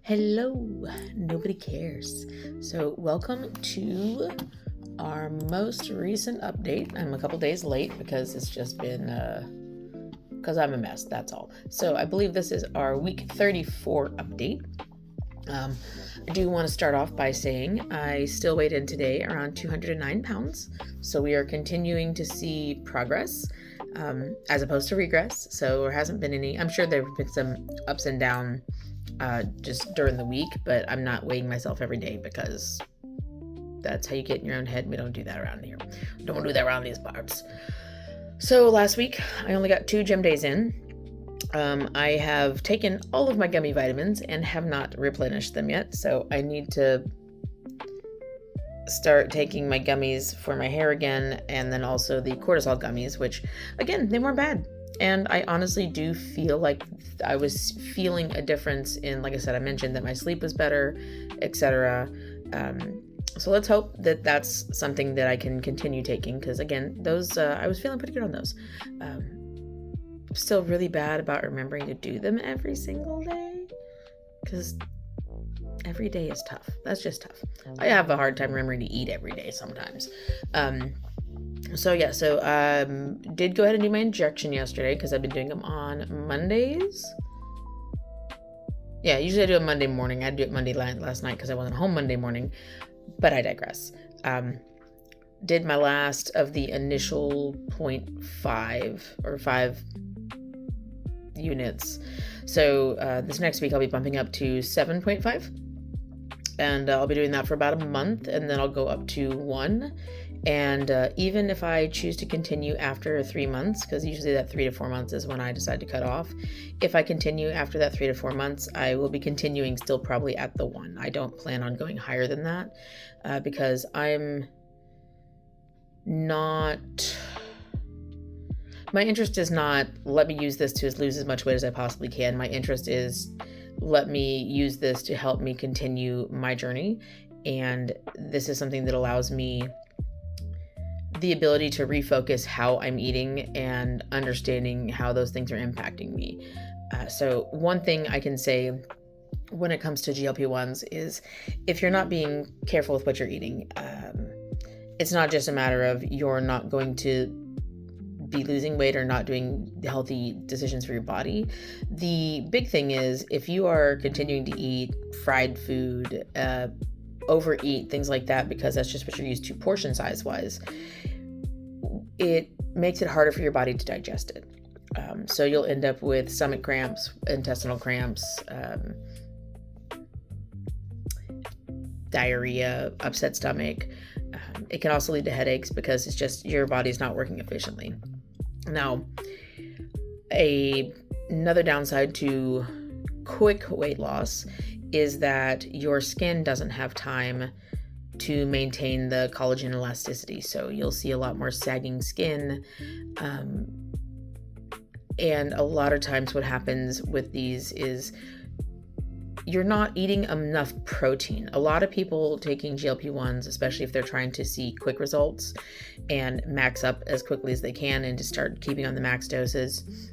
Hello, nobody cares. So, welcome to our most recent update. I'm a couple days late because it's just been, because I'm a mess, that's all. So, I believe this is our week 34 update. I do want to start off by saying I still weighed in today around 209 pounds. So, we are continuing to see progress as opposed to regress. So, there hasn't been any, I'm sure there have been some ups and downs just during the week, but I'm not weighing myself every day because that's how you get in your own head. We don't do that around here. Don't do that around these parts. So last week, I only got 2 gym days in. I have taken all of my gummy vitamins and have not replenished them yet, so I need to start taking my gummies for my hair again, and then also the cortisol gummies, which, again, they weren't bad. And I honestly do feel like I was feeling a difference in, like I said, I mentioned that my sleep was better, etc. So let's hope that that's something that I can continue taking, because again, those I was feeling pretty good on those. Still really bad about remembering to do them every single day, because every day is tough. That's just tough. I have a hard time remembering to eat every day sometimes. So did go ahead and do my injection yesterday because I've been doing them on Mondays. Yeah, usually I do it Monday morning. I had to do it Monday last night because I wasn't home Monday morning, but I digress. Did my last of the initial 0.5 or 5 units. So this next week I'll be bumping up to 7.5, and I'll be doing that for about a month, and then I'll go up to 1. And even if I choose to continue after 3 months, because usually that 3 to 4 months is when I decide to cut off, if I continue after that 3 to 4 months, I will be continuing still probably at the 1. I don't plan on going higher than that because I'm not... My interest is not, let me use this to lose as much weight as I possibly can. My interest is, let me use this to help me continue my journey. And this is something that allows me the ability to refocus how I'm eating and understanding how those things are impacting me. So one thing I can say when it comes to GLP-1s is if you're not being careful with what you're eating, it's not just a matter of you're not going to be losing weight or not doing healthy decisions for your body. The big thing is if you are continuing to eat fried food, overeat, things like that, because that's just what you're used to portion size wise, it makes it harder for your body to digest it. So you'll end up with stomach cramps, intestinal cramps, diarrhea, upset stomach. It can also lead to headaches because it's just your body's not working efficiently. Now, another downside to quick weight loss is that your skin doesn't have time to maintain the collagen elasticity. So you'll see a lot more sagging skin. And a lot of times what happens with these is you're not eating enough protein. A lot of people taking GLP-1s, especially if they're trying to see quick results and max up as quickly as they can and to start keeping on the max doses,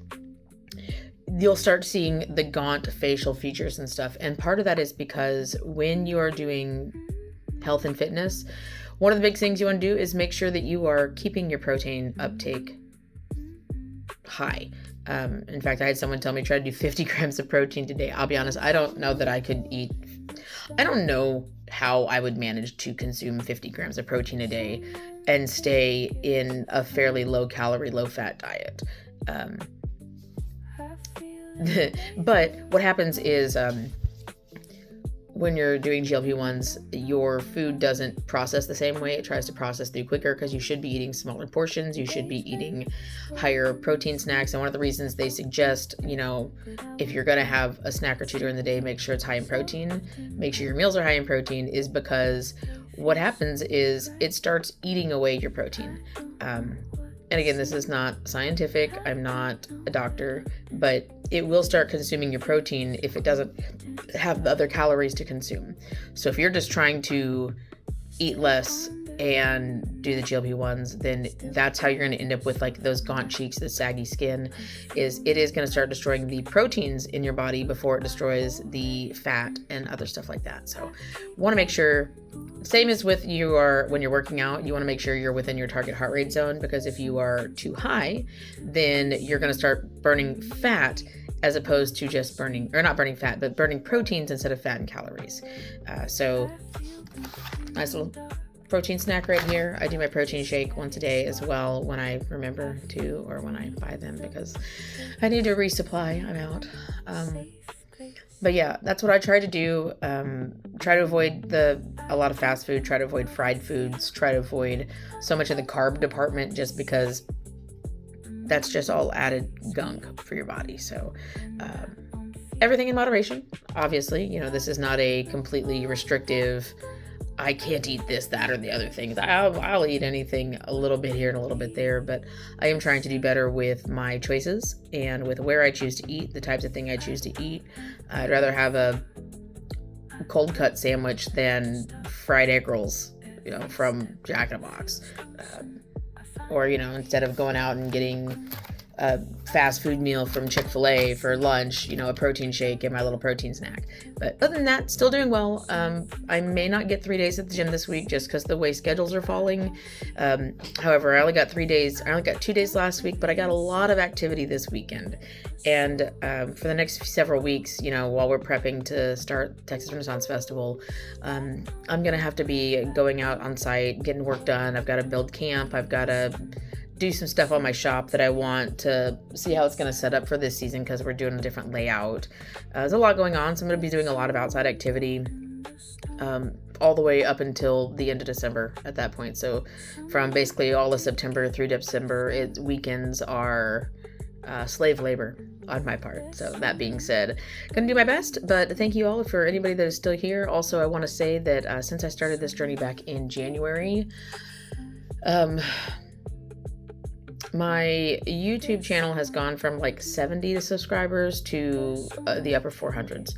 you'll start seeing the gaunt facial features and stuff. And part of that is because when you are doing health and fitness, one of the big things you want to do is make sure that you are keeping your protein uptake high. In fact, I had someone tell me try to do 50 grams of protein today. I'll be honest, I don't know that I could eat. I don't know how I would manage to consume 50 grams of protein a day and stay in a fairly low calorie, low fat diet. But what happens is when you're doing GLP-1s, your food doesn't process the same way. It tries to process through quicker because you should be eating smaller portions. You should be eating higher protein snacks. And one of the reasons they suggest, if you're going to have a snack or two during the day, make sure it's high in protein, make sure your meals are high in protein, is because what happens is it starts eating away your protein. And again, this is not scientific. I'm not a doctor, but it will start consuming your protein if it doesn't have the other calories to consume. So if you're just trying to eat less and do the GLP-1s, then that's how you're going to end up with like those gaunt cheeks, the saggy skin. It is going to start destroying the proteins in your body before it destroys the fat and other stuff like that. So want to make sure, same as with when you're working out, you want to make sure you're within your target heart rate zone, because if you are too high, then you're going to start burning fat as opposed to just burning proteins instead of fat and calories. So nice little protein snack right here. I do my protein shake once a day as well when I remember to, or when I buy them, because I need to resupply. I'm out. But yeah, that's what I try to do. Try to avoid a lot of fast food, try to avoid fried foods, try to avoid so much of the carb department, just because that's just all added gunk for your body. So everything in moderation. Obviously, this is not a completely restrictive, I can't eat this, that, or the other things. I'll eat anything a little bit here and a little bit there, but I am trying to do better with my choices and with where I choose to eat, the types of thing I choose to eat. I'd rather have a cold cut sandwich than fried egg rolls, from Jack in the Box. Or, instead of going out and getting a fast food meal from Chick-fil-A for lunch, a protein shake and my little protein snack. But other than that, still doing well. I may not get 3 days at the gym this week just because the way schedules are falling. However, I only got 3 days. I only got 2 days last week, but I got a lot of activity this weekend. And for the next several weeks, while we're prepping to start Texas Renaissance Festival, I'm going to have to be going out on site, getting work done. I've got to build camp. I've got to do some stuff on my shop that I want to see how it's going to set up for this season, because we're doing a different layout. There's a lot going on, so I'm going to be doing a lot of outside activity all the way up until the end of December at that point. So from basically all of September through December, weekends are slave labor on my part. So that being said, gonna do my best, but thank you all for anybody that is still here. Also, I want to say that since I started this journey back in January, my YouTube channel has gone from like 70 subscribers to the upper 400s.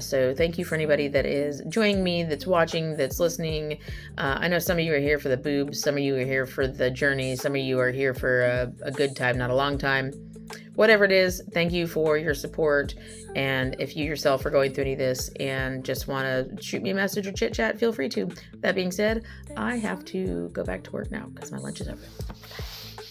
So thank you for anybody that is joining me, that's watching, that's listening. I know some of you are here for the boobs, some of you are here for the journey, some of you are here for a good time, not a long time. Whatever it is, thank you for your support. And if you yourself are going through any of this and just want to shoot me a message or chit chat, feel free to. That being said, I have to go back to work now because my lunch is over.